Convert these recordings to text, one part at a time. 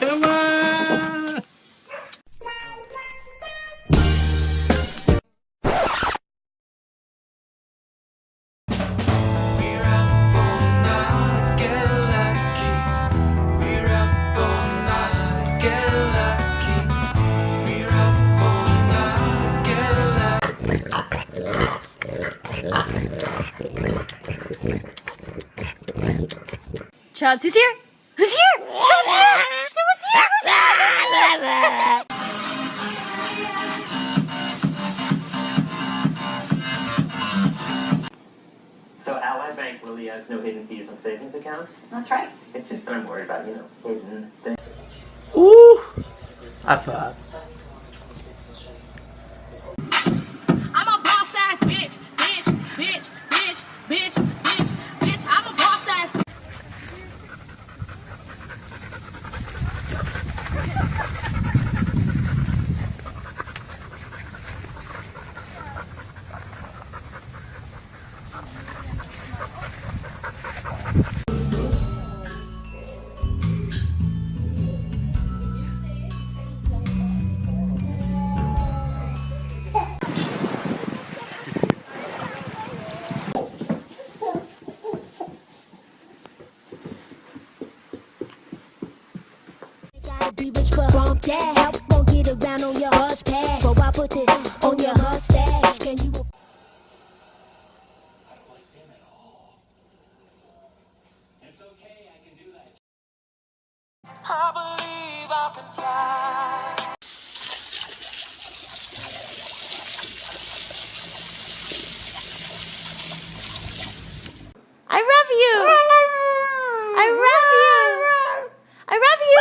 Come on! Chubbs, who's here? Who's here? Someone's here! Someone's here! Who's here? So Ally Bank really has no hidden fees on savings accounts? That's right. It's just that I'm worried about, hidden things. Ooh! High five. I'm a boss ass bitch, bitch, bitch, bitch, bitch, bitch, bitch. I'm a boss ass bitch. Be rich, but bump that. Help won't get around on your hush pass. So I put this on your mustache. Can you? It's okay, I can do that. I believe I can fly. I love you. I love you. I love you.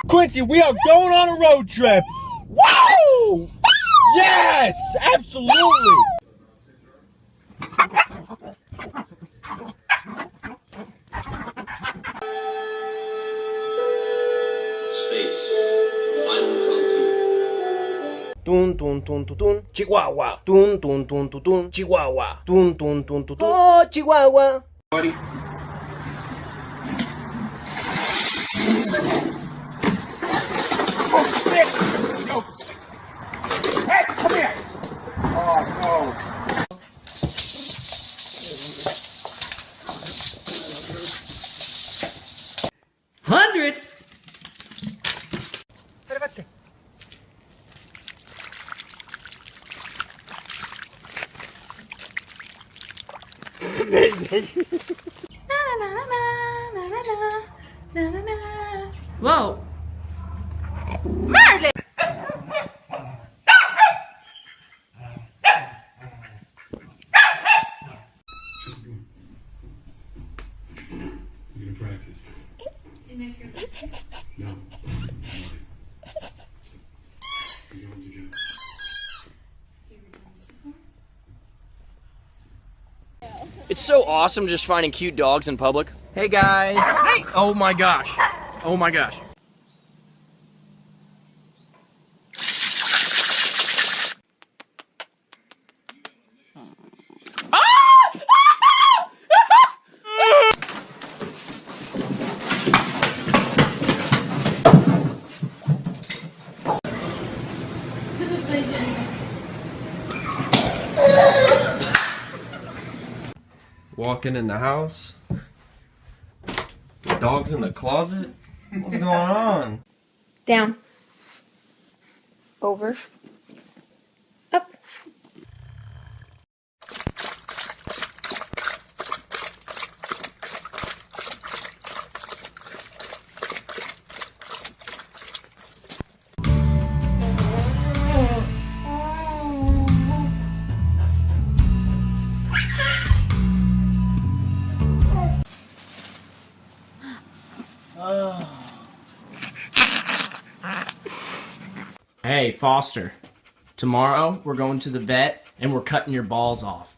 Quincy, we are going on a road trip! Woo! Yes! Absolutely! Space. Final frontier. Tun tun tun tun tun, Chihuahua. Tun tun tun tun tun, Chihuahua. Tun tun tun tun tun. Oh, Chihuahua. Buddy. Oh shit! No. Hey, come here! Oh no. Hundreds! Espérate. Whoa. Marley! You're gonna practice. No. You're going together. It's so awesome just finding cute dogs in public. Hey guys! Hey! Oh my gosh! Oh my gosh! Walking in the house. The dog's in the closet. What's going on? Down. Over. Up. Hey, Foster. Tomorrow we're going to the vet and we're cutting your balls off.